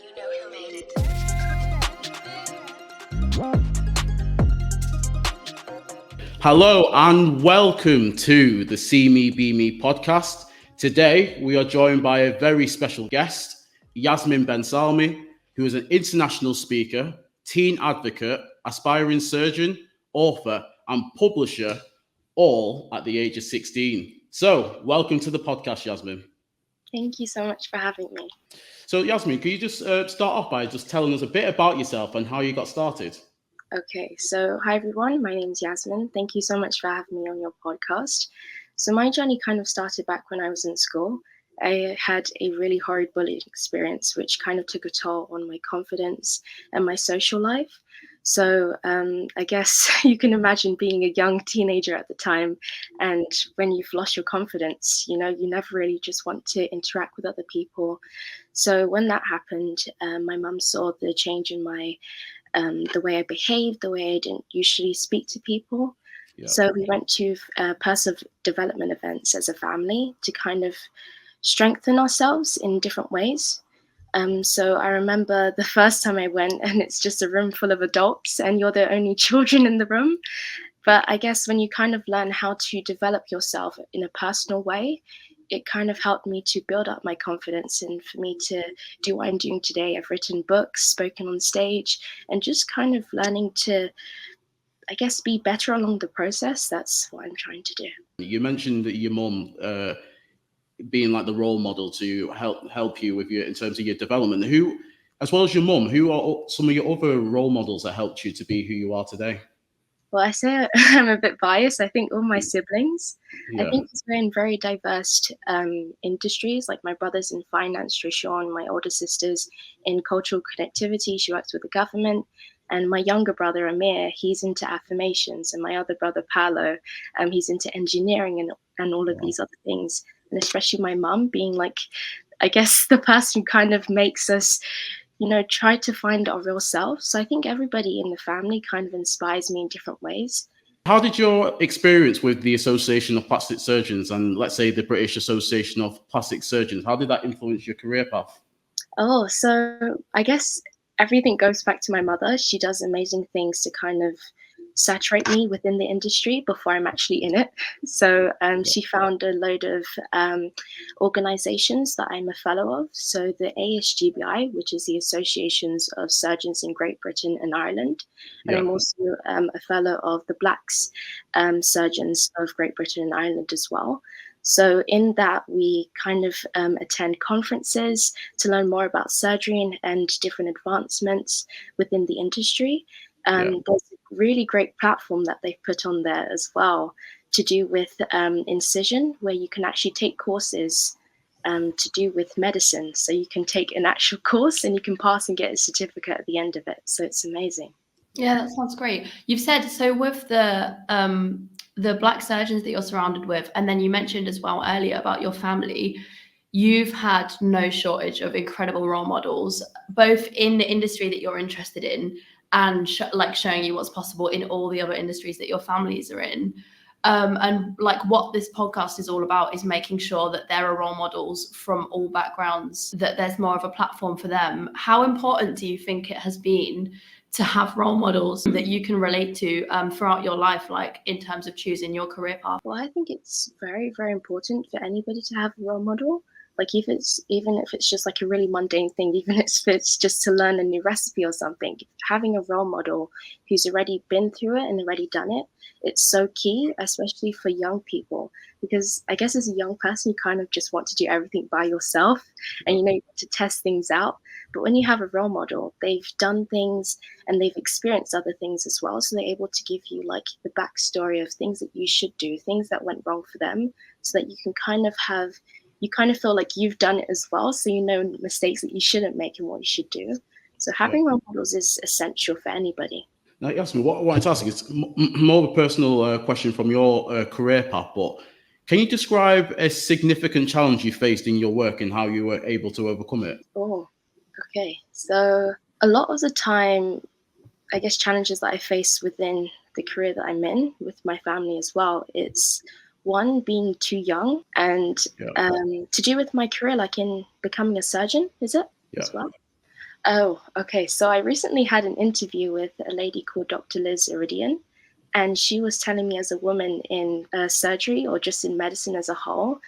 You know who made it. Hello and welcome to the See Me Be Me podcast. Today we are joined by a very special guest, Yasmin Ben Salmi, who is an international speaker, teen advocate, aspiring surgeon, author, and publisher, all at the age of 16. So, welcome to the podcast, Yasmin. Thank you so much for having me. So, Yasmin, can you just start off by just telling us a bit about yourself and how you got started? Okay, so hi everyone, my name's Yasmin. Thank you so much for having me on your podcast. So my journey kind of started back when I was in school. I had a really horrid bullying experience, which kind of took a toll on my confidence and my social life. So I guess you can imagine being a young teenager at the time, and when you've lost your confidence, you never really just want to interact with other people. So when that happened, my mum saw the change in the way I behaved, the way I didn't usually speak to people. Yeah. So we went to personal development events as a family to kind of strengthen ourselves in different ways. So I remember the first time I went, and it's just a room full of adults, and you're the only children in the room. But I guess when you kind of learn how to develop yourself in a personal way, it kind of helped me to build up my confidence and for me to do what I'm doing today. I've written books, spoken on stage, and just kind of learning to, I guess, be better along the process. That's what I'm trying to do. You mentioned that your mum being like the role model to help you with in terms of your development. Who, as well as your mum, who are some of your other role models that helped you to be who you are today? Well, I say I'm a bit biased. I think all my siblings. Yeah. I think we're in very diverse industries. Like my brother's in finance, Trishawn, my older sister's in cultural connectivity. She works with the government. And my younger brother, Amir, he's into affirmations. And my other brother, Paolo, he's into engineering and all of these other things. And especially my mum being like, I guess, the person who kind of makes us try to find our real self. So I think everybody in the family kind of inspires me in different ways. How did your experience with the Association of Plastic Surgeons and let's say the British Association of Plastic Surgeons, how did that influence your career path? Oh, so I guess everything goes back to my mother. She does amazing things to kind of saturate me within the industry before I'm actually in it. So she found a load of organizations that I'm a fellow of. So the ASGBI, which is the Associations of Surgeons in Great Britain and Ireland. And I'm also a fellow of the Blacks Surgeons of Great Britain and Ireland as well. So in that, we kind of attend conferences to learn more about surgery and different advancements within the industry. There's a really great platform that they've put on there as well to do with incision, where you can actually take courses to do with medicine. So you can take an actual course and you can pass and get a certificate at the end of it. So it's amazing. Yeah, that sounds great. You've said, so with the Black surgeons that you're surrounded with, and then you mentioned as well earlier about your family, you've had no shortage of incredible role models, both in the industry that you're interested in and showing you what's possible in all the other industries that your families are in. And like what this podcast is all about is making sure that there are role models from all backgrounds, that there's more of a platform for them. How important do you think it has been to have role models that you can relate to throughout your life, like in terms of choosing your career path? Well, I think it's very, very important for anybody to have a role model. Like even if it's just like a really mundane thing, even if it's just to learn a new recipe or something, having a role model who's already been through it and already done it, it's so key, especially for young people. Because I guess as a young person, you kind of just want to do everything by yourself and you want to test things out. But when you have a role model, they've done things and they've experienced other things as well. So they're able to give you like the backstory of things that you should do, things that went wrong for them, so that you can kind of feel like you've done it as well. So you know mistakes that you shouldn't make and what you should do. So having role models is essential for anybody. Now, Yasmin, what I wanted to ask is more of a personal question from your career path, but can you describe a significant challenge you faced in your work and how you were able to overcome it? Oh, okay. So a lot of the time, I guess challenges that I face within the career that I'm in with my family as well, it's one, being too young, and to do with my career, like in becoming a surgeon, is it as well? Oh, okay. So I recently had an interview with a lady called Dr. Liz Iridian, and she was telling me as a woman in surgery or just in medicine as a whole,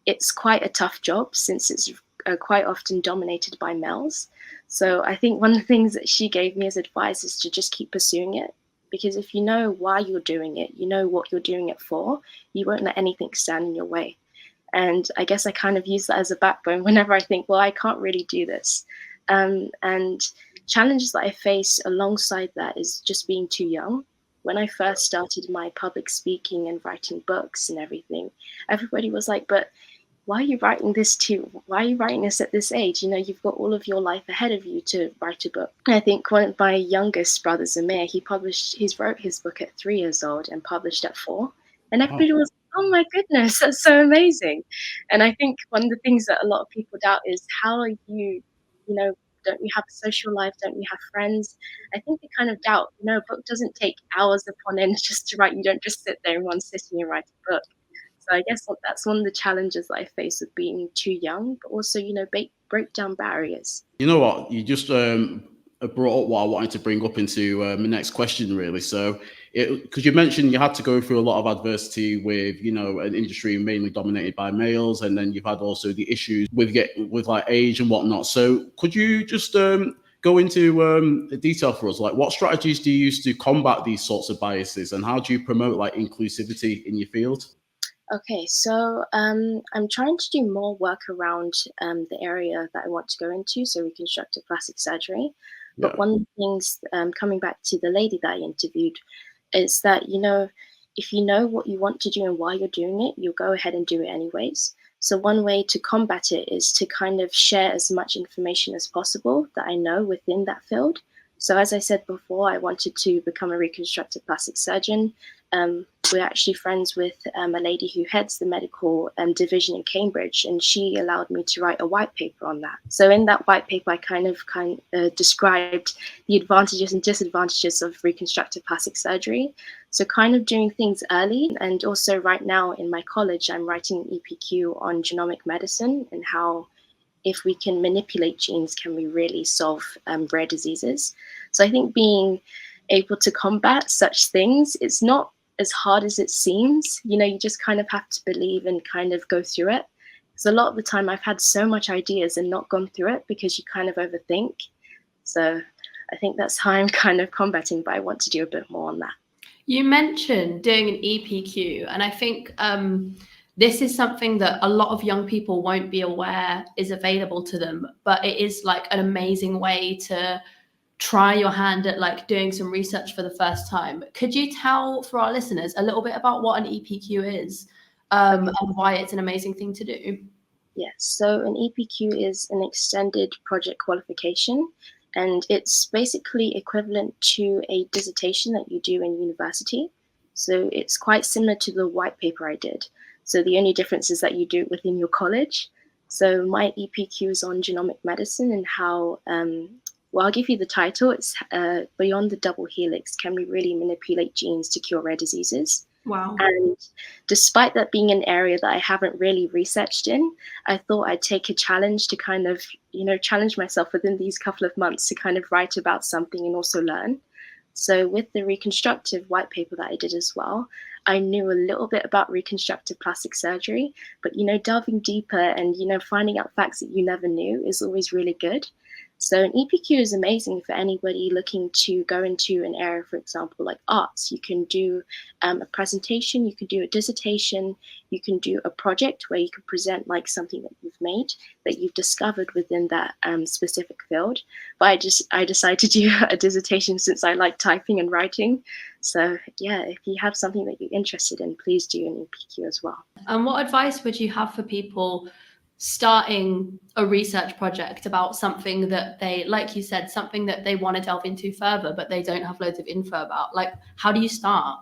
it's quite a tough job since it's quite often dominated by males. So I think one of the things that she gave me as advice is to just keep pursuing it. Because if you know why you're doing it, you know what you're doing it for, you won't let anything stand in your way. And I guess I kind of use that as a backbone whenever I think, well, I can't really do this. And challenges that I face alongside that is just being too young. When I first started my public speaking and writing books and everything, everybody was like, but why are you writing this too? Why are you writing this at this age? You know, you've got all of your life ahead of you to write a book. And I think one of my youngest brothers, Amir, he's wrote his book at 3 years old and published at 4. And Wow. everybody was, oh my goodness, that's so amazing. And I think one of the things that a lot of people doubt is how are don't you have a social life? Don't you have friends? I think they kind of doubt, a book doesn't take hours upon end just to write. You don't just sit there in one sitting and write a book. So I guess that's one of the challenges that I face with being too young, but also, break down barriers. You know what? You just brought up what I wanted to bring up into my next question, really. So, because you mentioned you had to go through a lot of adversity with, an industry mainly dominated by males, and then you've had also the issues with like age and whatnot. So, could you just go into detail for us? Like, what strategies do you use to combat these sorts of biases, and how do you promote like inclusivity in your field? Okay, so I'm trying to do more work around the area that I want to go into, so reconstructive plastic surgery. But Yeah. one of the things, coming back to the lady that I interviewed, is that, if you know what you want to do and why you're doing it, you'll go ahead and do it anyways. So one way to combat it is to kind of share as much information as possible that I know within that field. So as I said before, I wanted to become a reconstructive plastic surgeon. We're actually friends with a lady who heads the medical division in Cambridge, and she allowed me to write a white paper on that. So in that white paper, I kind of described the advantages and disadvantages of reconstructive plastic surgery. So kind of doing things early, and also right now in my college, I'm writing an EPQ on genomic medicine and how if we can manipulate genes, can we really solve rare diseases? So I think being able to combat such things, it's not as hard as it seems. You just kind of have to believe and kind of go through it. Because a lot of the time I've had so much ideas and not gone through it because you kind of overthink. So I think that's how I'm kind of combating, but I want to do a bit more on that. You mentioned doing an EPQ, and I think this is something that a lot of young people won't be aware is available to them, but it is like an amazing way to try your hand at like doing some research for the first time. Could you tell for our listeners a little bit about what an EPQ is and why it's an amazing thing to do? Yes, so an EPQ is an extended project qualification, and it's basically equivalent to a dissertation that you do in university. So it's quite similar to the white paper I did. So the only difference is that you do it within your college. So my EPQ is on genomic medicine and how, well, I'll give you the title. It's Beyond the Double Helix, Can We Really Manipulate Genes to Cure Rare Diseases? Wow. And despite that being an area that I haven't really researched in, I thought I'd take a challenge to kind of, challenge myself within these couple of months to kind of write about something and also learn. So with the reconstructive white paper that I did as well, I knew a little bit about reconstructive plastic surgery, but, delving deeper and, finding out facts that you never knew is always really good. So an EPQ is amazing for anybody looking to go into an area, for example, like arts. You can do a presentation, you can do a dissertation, you can do a project where you can present like something that you've made, that you've discovered within that specific field. But I decided to do a dissertation since I like typing and writing. So yeah, if you have something that you're interested in, please do an EPQ as well. And what advice would you have for people starting a research project about something that they, like you said, something that they want to delve into further, but they don't have loads of info about? Like, how do you start?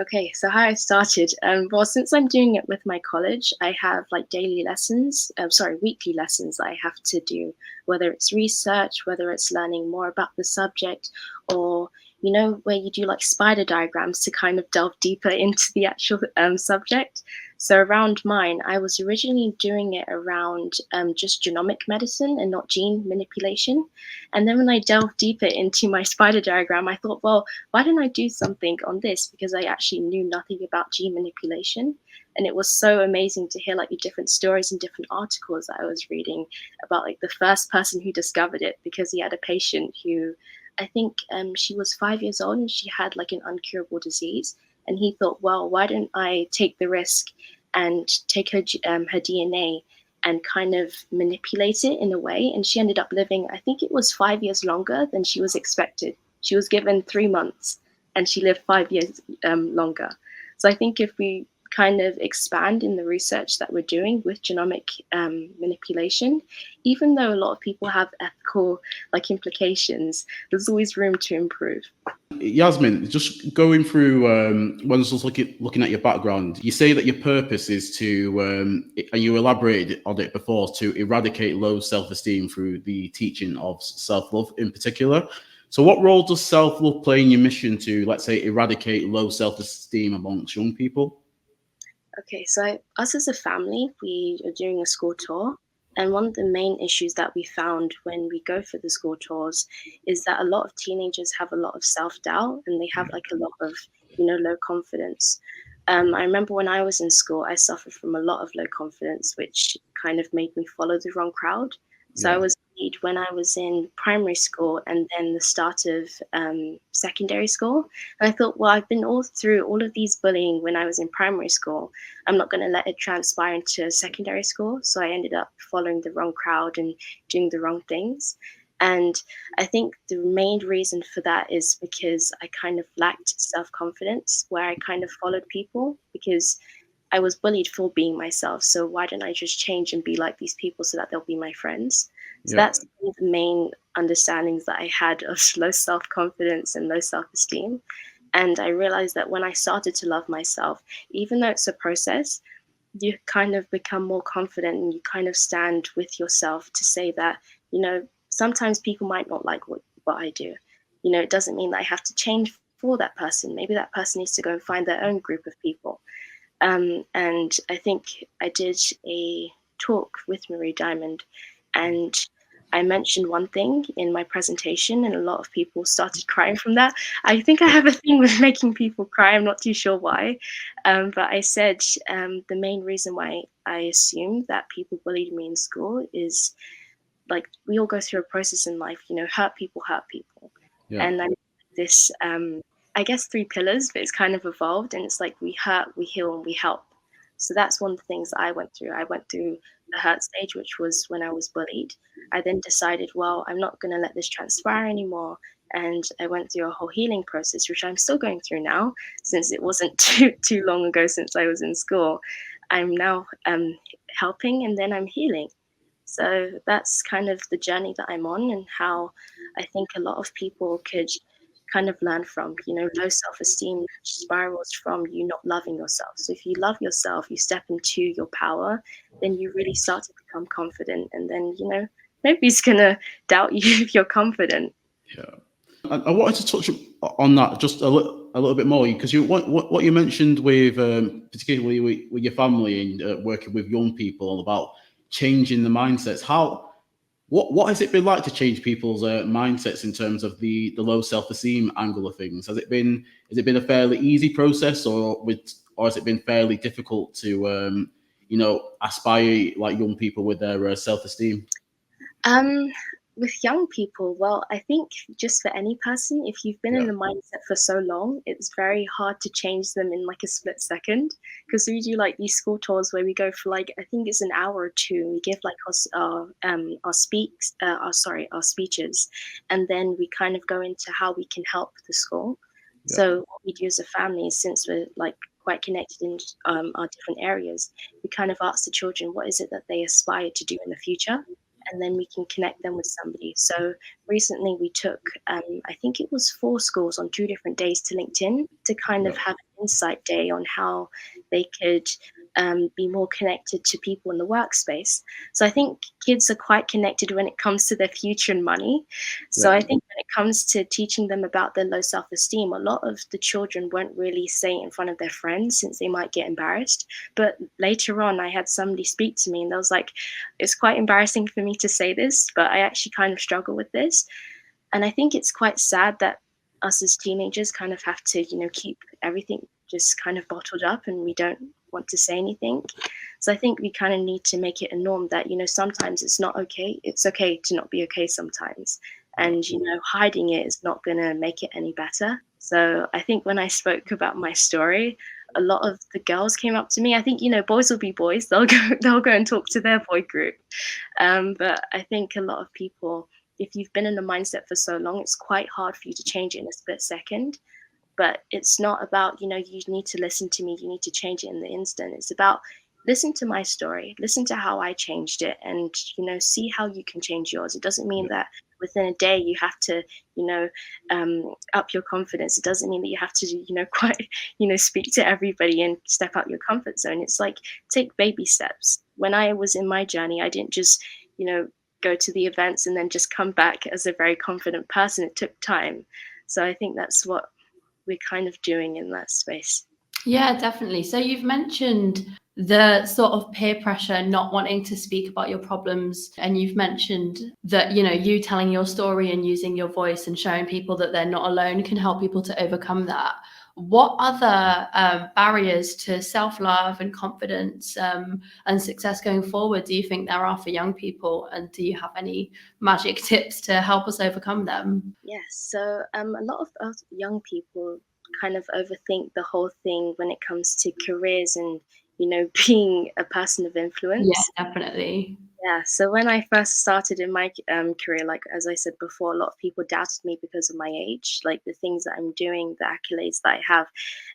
Okay, so how I started, well, since I'm doing it with my college, I have like weekly lessons that I have to do, whether it's research, whether it's learning more about the subject, or, where you do like spider diagrams to kind of delve deeper into the actual subject. So around mine, I was originally doing it around just genomic medicine and not gene manipulation. And then when I delved deeper into my spider diagram, I thought, well, why don't I do something on this? Because I actually knew nothing about gene manipulation. And it was so amazing to hear like the different stories and different articles that I was reading about like the first person who discovered it, because he had a patient who I think she was 5 years old and she had like an uncurable disease. And he thought, well, why don't I take the risk and take her DNA and kind of manipulate it in a way? And she ended up living, I think it was 5 years longer than she was expected. She was given 3 months and she lived 5 years longer. So I think if we kind of expand in the research that we're doing with genomic manipulation, even though a lot of people have ethical like implications, there's always room to improve. Yasmin, just going through when I was looking at your background, you say that your purpose is to, and you elaborated on it before, to eradicate low self-esteem through the teaching of self-love in particular. So what role does self-love play in your mission to, let's say, eradicate low self-esteem amongst young people? Okay, so us as a family, we are doing a school tour. And one of the main issues that we found when we go for the school tours is that a lot of teenagers have a lot of self-doubt and they have like a lot of, low confidence. I remember when I was in school, I suffered from a lot of low confidence, which kind of made me follow the wrong crowd. So I Yeah. was bullied when I was in primary school and then the start of secondary school. And I thought, well, I've been all through all of these bullying when I was in primary school. I'm not going to let it transpire into secondary school. So I ended up following the wrong crowd and doing the wrong things. And I think the main reason for that is because I kind of lacked self confidence, where I kind of followed people because I was bullied for being myself. So why don't I just change and be like these people so that they'll be my friends? So Yeah. that's one of the main understandings that I had of low self confidence and low self esteem. And I realized that when I started to love myself, even though it's a process, you kind of become more confident and you kind of stand with yourself to say that, sometimes people might not like what I do. It doesn't mean that I have to change for that person. Maybe that person needs to go and find their own group of people. And I think I did a talk with Marie Diamond, and I mentioned one thing in my presentation, and a lot of people started crying from that. I think I have a thing with making people cry. I'm not too sure why. But I said the main reason why I assumed that people bullied me in school is like we all go through a process in life, hurt people hurt people. Yeah. And I this I guess 3 pillars, but it's kind of evolved and it's like we hurt, we heal, and we help. So that's one of the things that I went through. I went through the hurt stage, which was when I was bullied. I then decided, well, I'm not going to let this transpire anymore. And I went through a whole healing process, which I'm still going through now, since it wasn't too long ago since I was in school. I'm now helping and then I'm healing. So that's kind of the journey that I'm on and how I think a lot of people could kind of learn from. Low self-esteem spirals from you not loving yourself. So if you love yourself, you step into your power, then you really start to become confident. And then, nobody's going to doubt you if you're confident. Yeah. I wanted to touch on that just a little bit more because what you mentioned with particularly with your family and working with young people about changing the mindsets. What has it been like to change people's mindsets in terms of the low self-esteem angle of things? Has it been a fairly easy process, or has it been fairly difficult to aspire like young people with their self-esteem? Um, with young people, well, I think just for any person, if you've been in Yeah. the mindset for so long, it's very hard to change them in like a split second. Because we do like these school tours where we go for like I think it's an hour or two. We give like our speeches, and then we kind of go into how we can help the school. Yeah. So what we do as a family, since we're like quite connected in our different areas, we kind of ask the children what is it that they aspire to do in the future, and then we can connect them with somebody. So recently we took, I think it was 4 schools on 2 different days to LinkedIn to kind of Yeah. have an insight day on how they could be more connected to people in the workspace. So I think kids are quite connected when it comes to their future and money. So Yeah. I think when it comes to teaching them about their low self-esteem, a lot of the children won't really say it in front of their friends since they might get embarrassed. But later on, I had somebody speak to me and they was like, it's quite embarrassing for me to say this, but I actually kind of struggle with this. And I think it's quite sad that us as teenagers kind of have to, keep everything just kind of bottled up and we don't want to say anything. So I think we kind of need to make it a norm that, sometimes it's not okay. It's okay to not be okay sometimes. And, hiding it is not going to make it any better. So I think when I spoke about my story, a lot of the girls came up to me. I think, boys will be boys. They'll go and talk to their boy group. But I think a lot of people, if you've been in a mindset for so long, it's quite hard for you to change it in a split second. But it's not about, you need to listen to me, you need to change it in the instant. It's about listen to my story, listen to how I changed it, and, see how you can change yours. It doesn't mean that within a day you have to, up your confidence. It doesn't mean that you have to, quite, speak to everybody and step out your comfort zone. It's like, take baby steps. When I was in my journey, I didn't just, go to the events and then just come back as a very confident person. It took time. So I think that's what we're kind of doing in that space. Yeah, definitely. So you've mentioned the sort of peer pressure, not wanting to speak about your problems. And you've mentioned that, you telling your story and using your voice and showing people that they're not alone can help people to overcome that. What other barriers to self-love and confidence and success going forward do you think there are for young people? And do you have any magic tips to help us overcome them? Yes. So a lot of us young people kind of overthink the whole thing when it comes to careers and, being a person of influence. Yeah, definitely. Yeah, so when I first started in my career, like as I said before, a lot of people doubted me because of my age, like the things that I'm doing, the accolades that I have.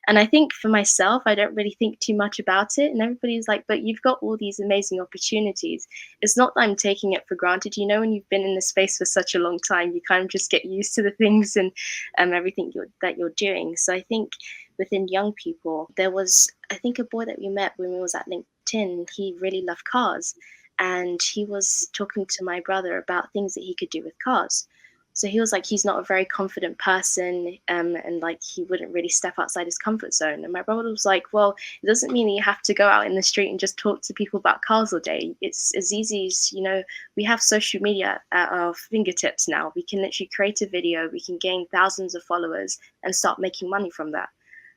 And I think for myself, I don't really think too much about it. And everybody's like, but you've got all these amazing opportunities. It's not that I'm taking it for granted. When you've been in the space for such a long time, you kind of just get used to the things and everything that you're doing. So I think within young people, there was, I think, a boy that we met when we was at LinkedIn. He really loved cars. And he was talking to my brother about things that he could do with cars. So he was like, he's not a very confident person, and like he wouldn't really step outside his comfort zone. And my brother was like, well, it doesn't mean that you have to go out in the street and just talk to people about cars all day. It's as easy as, we have social media at our fingertips now. We can literally create a video, we can gain thousands of followers and start making money from that.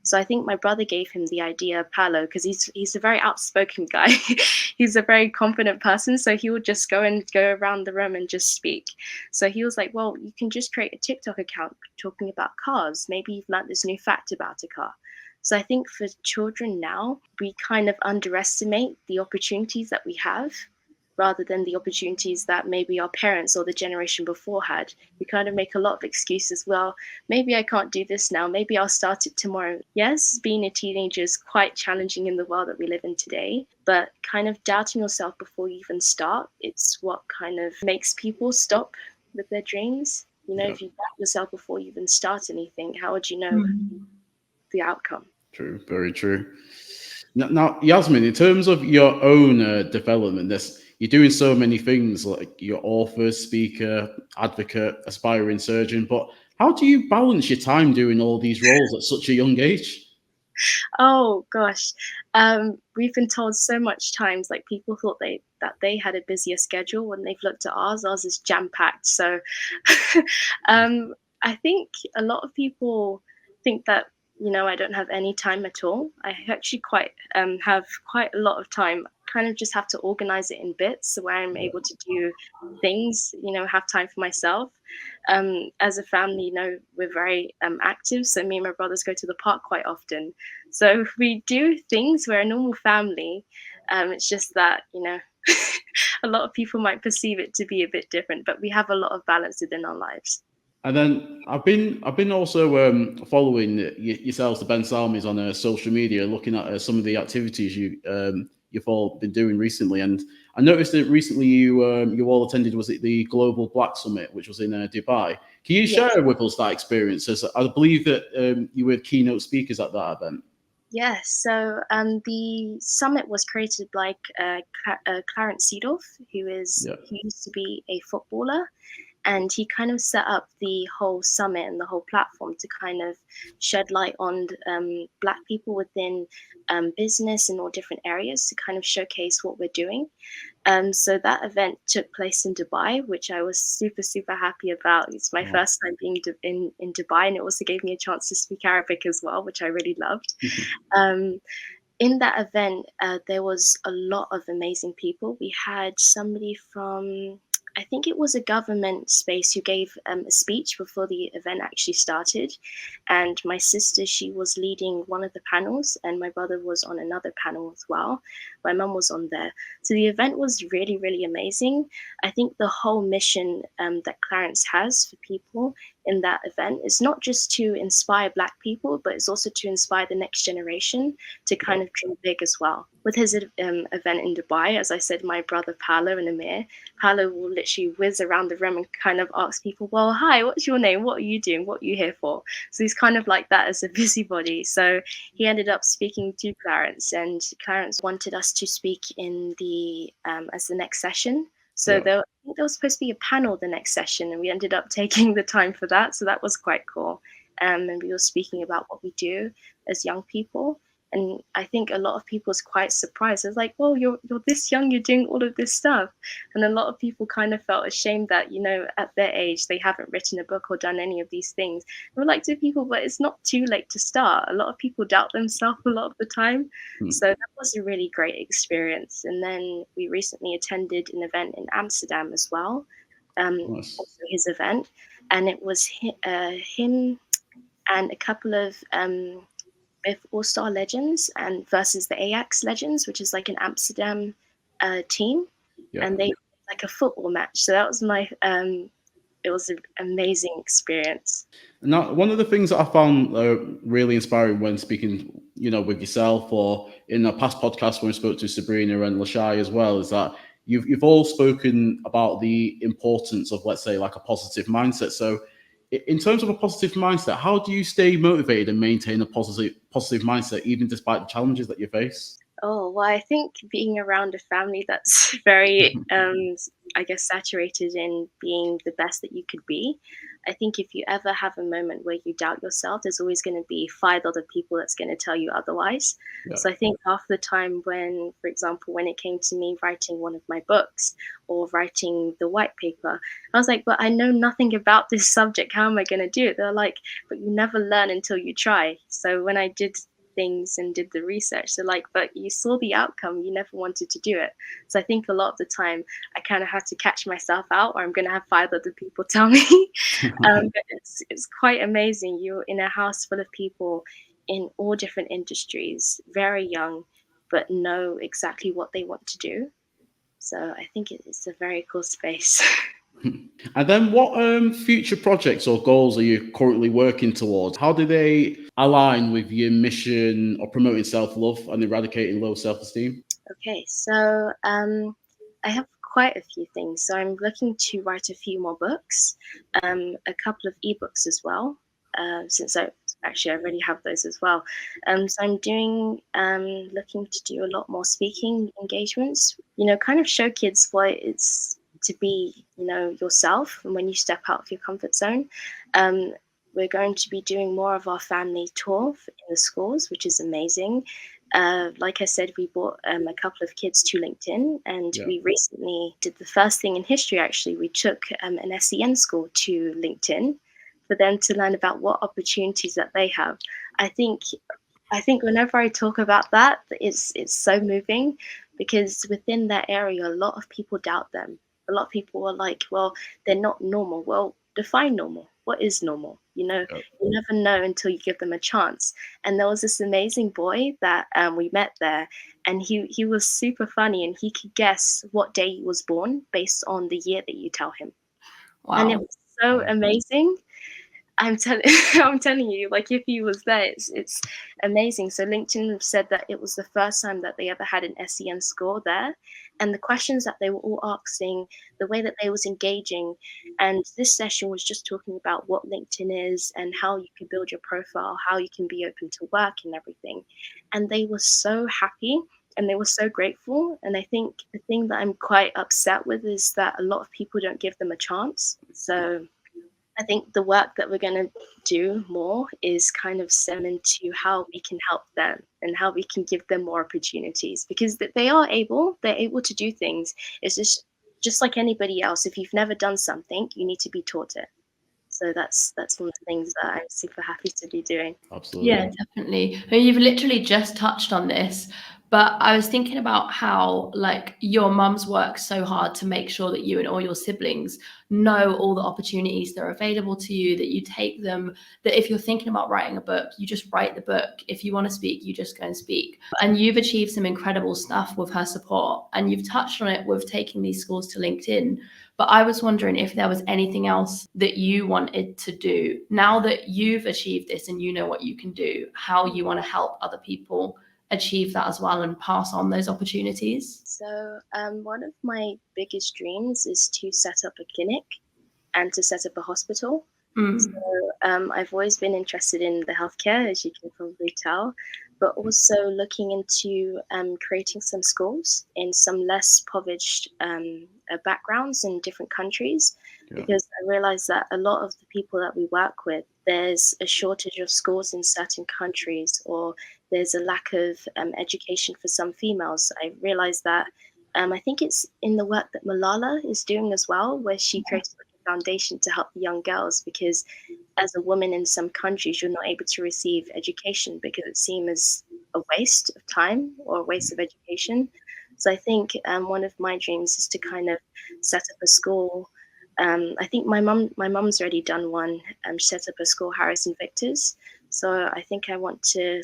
So I think my brother gave him the idea, Paolo, because he's a very outspoken guy. He's a very confident person. So he would just go around the room and just speak. So he was like, well, you can just create a TikTok account talking about cars. Maybe you've learned this new fact about a car. So I think for children now, we kind of underestimate the opportunities that we have rather than the opportunities that maybe our parents or the generation before had. We kind of make a lot of excuses. Well, maybe I can't do this now. Maybe I'll start it tomorrow. Yes, being a teenager is quite challenging in the world that we live in today, but kind of doubting yourself before you even start, it's what kind of makes people stop with their dreams. If you doubt yourself before you even start anything, how would you know the outcome? True, very true. Now, Yasmin, in terms of your own development, you're doing so many things, like you're author, speaker, advocate, aspiring surgeon. But how do you balance your time doing all these roles at such a young age? Oh gosh, we've been told so much times, like people thought that they had a busier schedule when they've looked at ours. Ours is jam packed. So, I think a lot of people think that I don't have any time at all. I actually quite have quite a lot of time. Kind of just have to organize it in bits where I'm able to do things. Have time for myself. As a family, we're very active. So me and my brothers go to the park quite often. So we do things. We're a normal family. It's just that, a lot of people might perceive it to be a bit different, but we have a lot of balance within our lives. And then I've been also following yourselves, the Ben Salmis, on social media, looking at some of the activities you've all been doing recently. And I noticed that recently you all attended, was it the Global Black Summit, which was in Dubai? Can you share with us that experience? As I believe that you were keynote speakers at that event. Yes, so the summit was created by Clarence Seedorf, Yeah. who used to be a footballer, and he kind of set up the whole summit and the whole platform to kind of shed light on Black people within business in all different areas to kind of showcase what we're doing. So that event took place in Dubai, which I was super, super happy about. It's my Wow. first time being in Dubai, and it also gave me a chance to speak Arabic as well, which I really loved. Um, in that event, there was a lot of amazing people. We had somebody from, I think it was a government space, who gave a speech before the event actually started. And my sister, she was leading one of the panels, and my brother was on another panel as well. My mum was on there. So the event was really, really amazing. I think the whole mission that Clarence has for people in that event is not just to inspire Black people, but it's also to inspire the next generation to kind of dream big as well. With his event in Dubai, as I said, my brother Paolo and Amir, Paolo will literally whiz around the room and kind of ask people, well, hi, what's your name? What are you doing? What are you here for? So he's kind of like that as a busybody. So he ended up speaking to Clarence, and Clarence wanted us to speak in the as the next session. So Yeah. I think there was supposed to be a panel the next session, and we ended up taking the time for that. So that was quite cool. And we were speaking about what we do as young people. And I think a lot of people was quite surprised. It's like, well, you're this young, you're doing all of this stuff. And a lot of people kind of felt ashamed that, at their age, they haven't written a book or done any of these things. And we're like to people, but it's not too late to start. A lot of people doubt themselves a lot of the time. Hmm. So that was a really great experience. And then we recently attended an event in Amsterdam as well, Nice. also his event. And it was him and a couple of with All-Star Legends and versus the Ajax Legends, which is like an Amsterdam team, Yeah. and they like a football match. So that was it was an amazing experience. Now, one of the things that I found really inspiring when speaking, with yourself or in a past podcast when we spoke to Sabrina and Lashai as well, is that you've all spoken about the importance of, let's say, like a positive mindset. So, in terms of a positive mindset, how do you stay motivated and maintain a positive mindset even despite the challenges that you face? Oh, well, I think being around a family that's very, I guess, saturated in being the best that you could be. I think if you ever have a moment where you doubt yourself, there's always going to be five other people that's going to tell you otherwise. Yeah. So I think half the time when, for example, when it came to me writing one of my books or writing the white paper, I was like, but I know nothing about this subject. How am I going to do it? They're like, but you never learn until you try. So when I did things and did the research. So like, but you saw the outcome, you never wanted to do it. So I think a lot of the time I kind of have to catch myself out, or I'm going to have five other people tell me. But it's quite amazing. You're in a house full of people in all different industries, very young, but know exactly what they want to do. So I think it's a very cool space. And then what future projects or goals are you currently working towards? How do they align with your mission of promoting self-love and eradicating low self-esteem? Okay, so I have quite a few things. So I'm looking to write a few more books, a couple of ebooks as well, since I already have those as well. So I'm looking to do a lot more speaking engagements, kind of show kids what it's to be, yourself and when you step out of your comfort zone. Um, we're going to be doing more of our family tour in the schools, which is amazing. Like I said, we brought a couple of kids to LinkedIn, and Yeah. we recently did the first thing in history. Actually, we took an SEN school to LinkedIn for them to learn about what opportunities that they have. I think I think whenever I talk about that, it's so moving because within that area, a lot of people doubt them. A lot of people are like, well, they're not normal. Well, define normal. What is normal? Yeah. You never know until you give them a chance. And there was this amazing boy that we met there, and he was super funny, and he could guess what day he was born based on the year that you tell him. And it Wow. was so amazing. I'm telling I'm telling you, like if he was there, it's amazing. So LinkedIn said that it was the first time that they ever had an SEN score there, and the questions that they were all asking, the way that they was engaging, and this session was just talking about what LinkedIn is and how you can build your profile, how you can be open to work and everything. And they were so happy and they were so grateful. And I think the thing that I'm quite upset with is that a lot of people don't give them a chance. So I think the work that we're going to do more is kind of stem into how we can help them and how we can give them more opportunities, because they're able to do things. It's just like anybody else. If you've never done something, you need to be taught it. So that's one of the things that I'm super happy to be doing. Absolutely. Yeah, definitely. I mean, you've literally just touched on this, but I was thinking about how, like, your mum's worked so hard to make sure that you and all your siblings know all the opportunities that are available to you, that you take them, that if you're thinking about writing a book, you just write the book. If you want to speak, you just go and speak. And you've achieved some incredible stuff with her support. And you've touched on it with taking these schools to LinkedIn. But I was wondering if there was anything else that you wanted to do now that you've achieved this and you know what you can do, how you want to help other people achieve that as well and pass on those opportunities. So one of my biggest dreams is to set up a clinic and to set up a hospital. So I've always been interested in the healthcare, as you can probably tell, but also looking into creating some schools in some less impoverished backgrounds in different countries, because I realize that a lot of the people that we work with, there's a shortage of schools in certain countries, or there's a lack of education for some females. I realize that I think it's in the work that Malala is doing as well, where she created a foundation to help young girls, because as a woman in some countries, you're not able to receive education because it seems a waste of time or a waste of education. So I think one of my dreams is to kind of set up a school. I think my mum's already done one. Set up a school, Harris Invictus. So I think I want to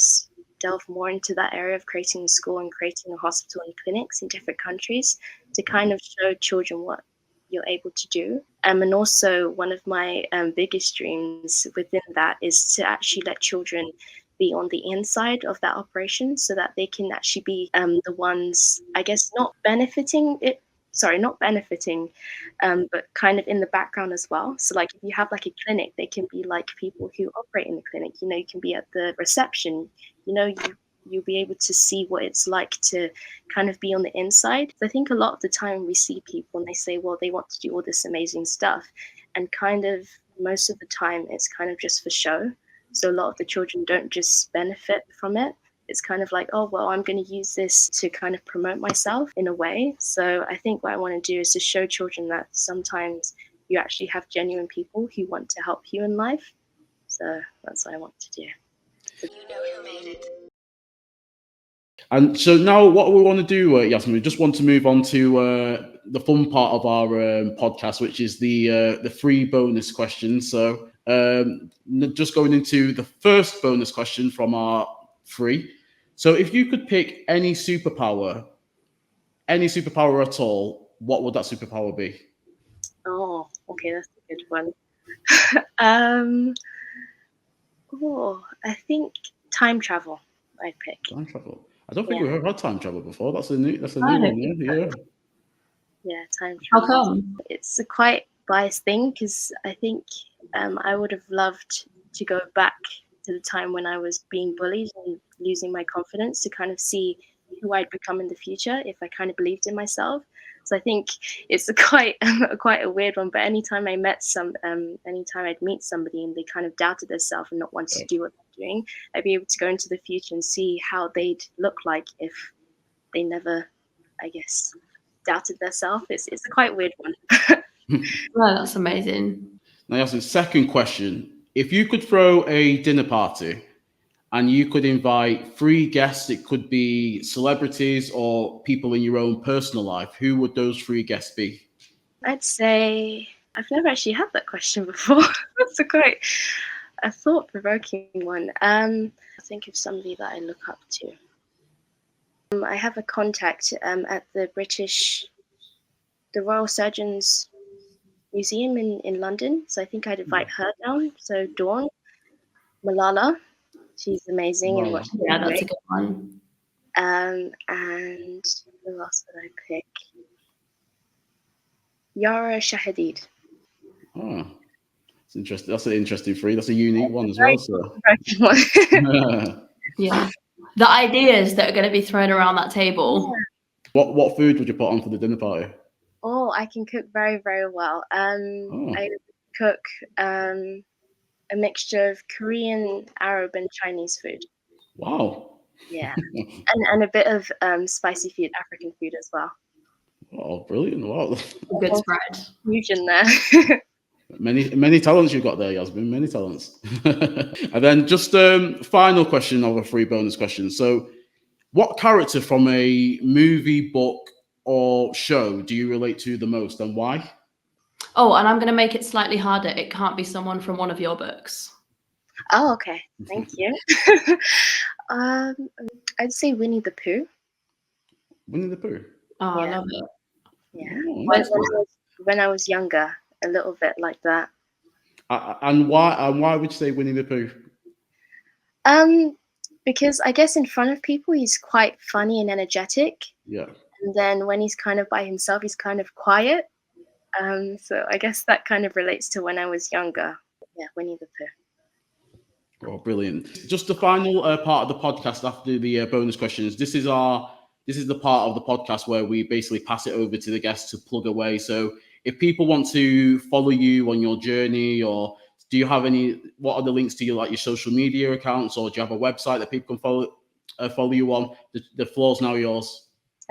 delve more into that area of creating a school and creating a hospital and clinics in different countries to kind of show children what you're able to do. And also one of my biggest dreams within that is to actually let children be on the inside of that operation, so that they can actually be the ones, I guess, not benefiting, but kind of in the background as well. So like if you have like a clinic, they can be like people who operate in the clinic. You know, you can be at the reception. You know, you'll be able to see what it's like to kind of be on the inside. So I think a lot of the time we see people and they say, well, they want to do all this amazing stuff, and kind of most of the time it's kind of just for show. So a lot of the children don't just benefit from it. It's kind of like, oh, well, I'm going to use this to kind of promote myself in a way. So I think what I want to do is to show children that sometimes you actually have genuine people who want to help you in life. So that's what I want to do. You know who made it. And so now what we want to do, Yasmin, we just want to move on to the fun part of our podcast, which is the free bonus question. So just going into the first bonus question from our free. So if you could pick any superpower at all, what would that superpower be? Oh, okay, that's a good one. I think time travel I'd pick. Time travel. I don't think we've ever had time travel before. That's a new I one. don't Yeah. Yeah, time How travel. come? It's a quite biased thing, because I think I would have loved to go back to the time when I was being bullied and losing my confidence, to kind of see who I'd become in the future if I kind of believed in myself. So I think it's a quite a weird one. But anytime I'd meet somebody and they kind of doubted themselves and not wanted to do what they're doing, I'd be able to go into the future and see how they'd look like if they never, I guess, doubted themselves. It's a quite weird one. Well, that's amazing. Now, Yasmin, second question. If you could throw a dinner party and you could invite 3 guests, it could be celebrities or people in your own personal life, who would those 3 guests be? I'd say I've never actually had that question before. That's quite a thought-provoking one. I think of somebody that I look up to. I have a contact at the Royal Surgeons museum in London. So I think I'd invite her down. So Dawn, Malala, she's amazing and what she's Yeah, that's doing. a good one. And who else would I pick? Yara Shahidid. Oh, it's interesting. That's an interesting three. That's a unique one as Very well. So. Yeah. The ideas that are going to be thrown around that table. What food would you put on for the dinner party? Oh, I can cook very, very well. I cook a mixture of Korean, Arab, and Chinese food. Wow. Yeah, and a bit of spicy food, African food as well. Oh, brilliant! Wow. Good spread. Fusion there. Many talents you've got there, Yasmin. Many talents. And then just final question of a free bonus question. So, what character from a movie, book, or show do you relate to the most, and why? Oh, and I'm going to make it slightly harder. It can't be someone from one of your books. Oh, okay. Thank you. I'd say Winnie the Pooh. Winnie the Pooh. Oh, Yeah. I love it. Yeah. Oh, When I was younger, a little bit like that. and why would you say Winnie the Pooh? Because I guess in front of people he's quite funny and energetic. Yeah. And then when he's kind of by himself, he's kind of quiet. So I guess that kind of relates to when I was younger. Yeah, Winnie the Pooh. Oh, brilliant. Just the final part of the podcast after the bonus questions. This is the part of the podcast where we basically pass it over to the guests to plug away. So if people want to follow you on your journey, or do you have what are the links to your social media accounts, or do you have a website that people can follow you on? The floor's now yours.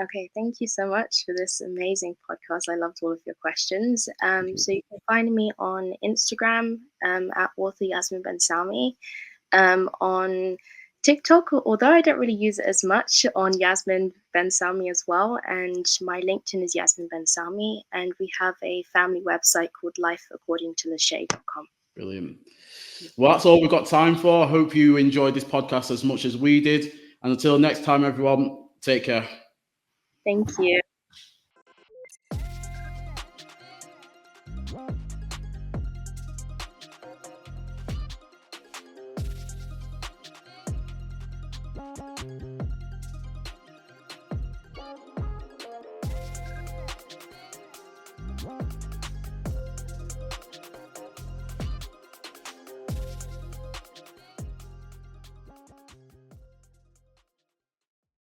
Okay, thank you so much for this amazing podcast. I loved all of your questions. So you can find me on Instagram at author Yasmin Ben Salmi. On TikTok, although I don't really use it as much, on Yasmin Ben Salmi as well. And my LinkedIn is Yasmin Ben Salmi. And we have a family website called lifeaccordingtolashea.com. Brilliant. Well, that's all we've got time for. I hope you enjoyed this podcast as much as we did. And until next time, everyone, take care. Thank you.